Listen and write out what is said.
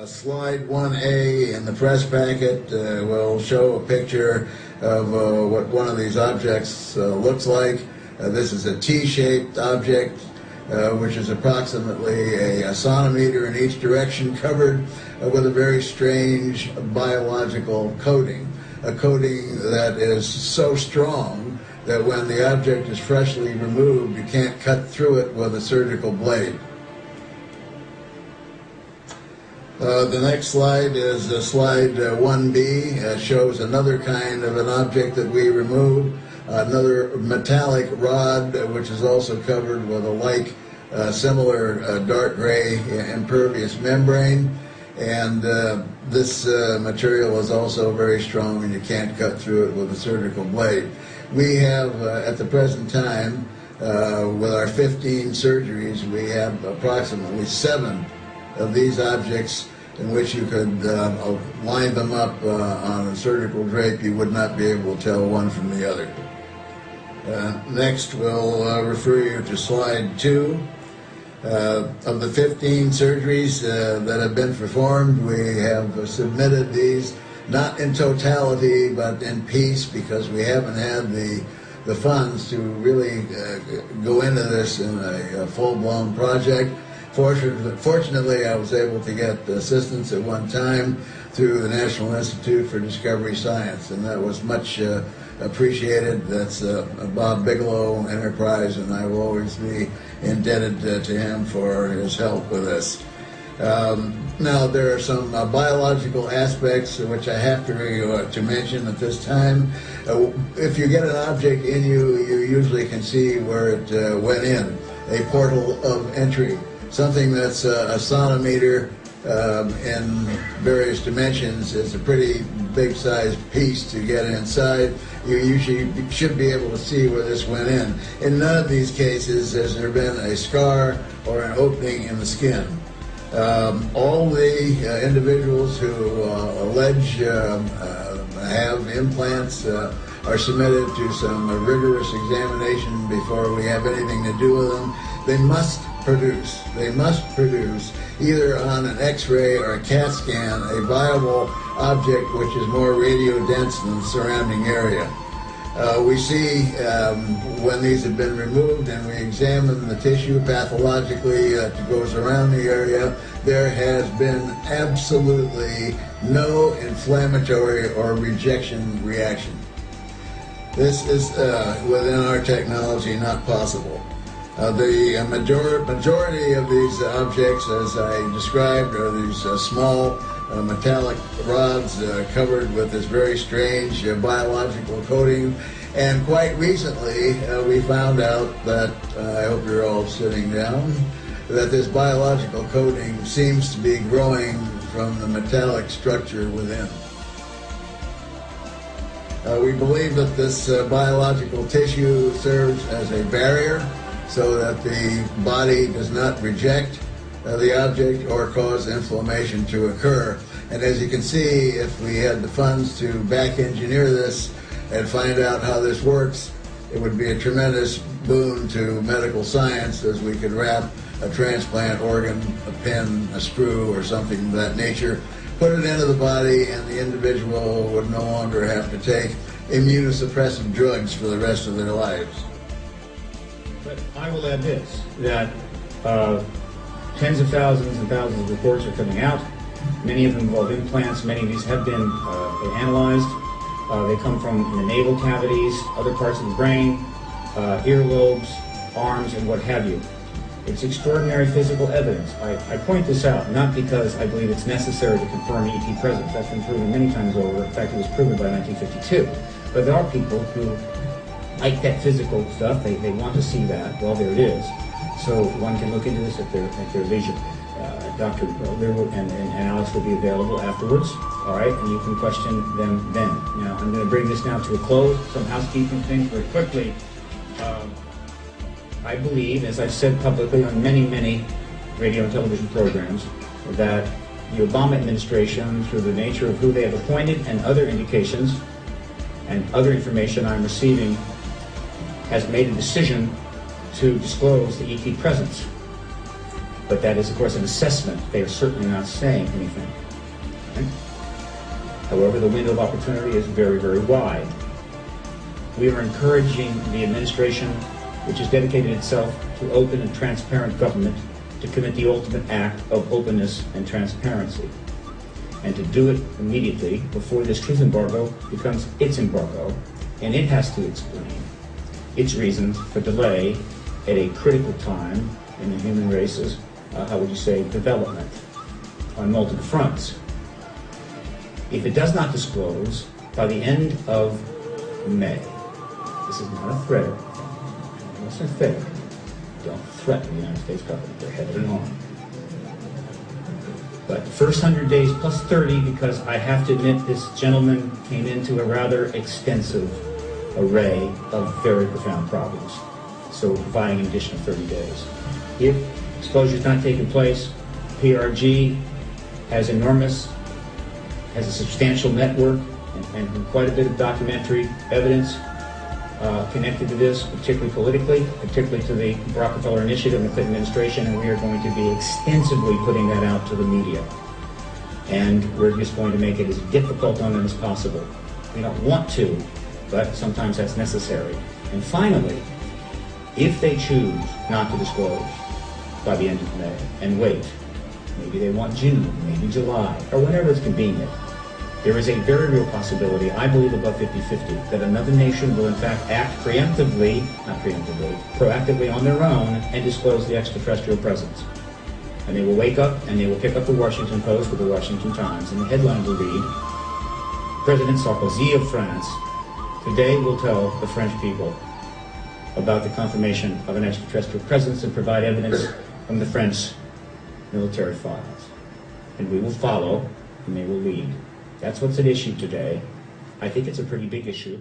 Slide 1A in the press packet will show a picture of what one of these objects looks like. This is a T-shaped object, which is approximately a sonometer in each direction, covered with a very strange biological coating. A coating that is so strong that when the object is freshly removed, you can't cut through it with a surgical blade. The next slide is slide 1B. Shows another kind of an object that we removed, another metallic rod, which is also covered with a similar dark gray impervious membrane. And this material is also very strong, and you can't cut through it with a surgical blade. We have, at the present time, with our 15 surgeries, we have approximately 7 of these objects in which you could line them up on a surgical drape. You would not be able to tell one from the other. Next, we'll refer you to slide 2. Of the 15 surgeries that have been performed, we have submitted these, not in totality, but in piece, because we haven't had the funds to really go into this in a full-blown project. Fortunately, I was able to get assistance at one time through the National Institute for Discovery Science, and that was much appreciated. That's a Bob Bigelow enterprise, and I will always be indebted to him for his help with this. Now, there are some biological aspects which I have to mention at this time. If you get an object in you, you usually can see where it went in, a portal of entry. Something that's a sonometer in various dimensions is a pretty big-sized piece to get inside. You usually should be able to see where this went in. In none of these cases has there been a scar or an opening in the skin. All the individuals who allege have implants are submitted to some rigorous examination before we have anything to do with them. They must produce either on an X-ray or a CAT scan a viable object which is more radio dense than the surrounding area. We see when these have been removed and we examine the tissue pathologically that goes around the area, there has been absolutely no inflammatory or rejection reaction. This is within our technology not possible. The majority of these objects, as I described, are these small metallic rods covered with this very strange biological coating. And quite recently, we found out that, I hope you're all sitting down, that this biological coating seems to be growing from the metallic structure within. We believe that this biological tissue serves as a barrier so that the body does not reject the object or cause inflammation to occur. And as you can see, if we had the funds to back engineer this and find out how this works, it would be a tremendous boon to medical science, as we could wrap a transplant organ, a pin, a screw, or something of that nature, put it into the body, and the individual would no longer have to take immunosuppressive drugs for the rest of their lives. But I will add this, that tens of thousands and thousands of reports are coming out. Many of them involve implants. Many of these have been analyzed. They come from the navel cavities, other parts of the brain, earlobes, arms, and what have you. It's extraordinary physical evidence. I point this out not because I believe it's necessary to confirm ET presence. That's been proven many times over. In fact, it was proven by 1952. But there are people who like that physical stuff. They want to see that. Well, there it is. So one can look into this at their leisure. Dr. Learwood and Alice will be available afterwards. All right, and you can question them then. Now, I'm going to bring this now to a close. Some housekeeping things very quickly. I believe, as I've said publicly on many radio and television programs, that the Obama administration, through the nature of who they have appointed and other indications and other information I'm receiving, has made a decision to disclose the ET presence. But that is, of course, an assessment. They are certainly not saying anything. Okay? However, the window of opportunity is very, very wide. We are encouraging the administration, which has dedicated itself to open and transparent government, to commit the ultimate act of openness and transparency, and to do it immediately before this truth embargo becomes its embargo, and it has to explain its reasons for delay at a critical time in the human race's, how would you say, development on multiple fronts. If it does not disclose by the end of May, this is not a threat. It's a threat. Don't threaten the United States government. They're headed on. But the first 100 days plus 30, because I have to admit this gentleman came into a rather extensive array of very profound problems. So we're providing an additional 30 days. If exposure is not taking place, PRG has a substantial network and quite a bit of documentary evidence connected to this, particularly politically, particularly to the Rockefeller Initiative and the Clinton administration, and we are going to be extensively putting that out to the media. And we're just going to make it as difficult on them as possible. We don't want to, but sometimes that's necessary. And finally, if they choose not to disclose by the end of May and wait, maybe they want June, maybe July, or whenever it's convenient, there is a very real possibility, I believe above 50-50, that another nation will in fact act preemptively, not preemptively, proactively on their own and disclose the extraterrestrial presence. And they will wake up and they will pick up the Washington Post or the Washington Times, and the headline will read, President Sarkozy of France today will tell the French people about the confirmation of an extraterrestrial presence and provide evidence from the French military files. And we will follow and they will lead. That's what's at issue today. I think it's a pretty big issue.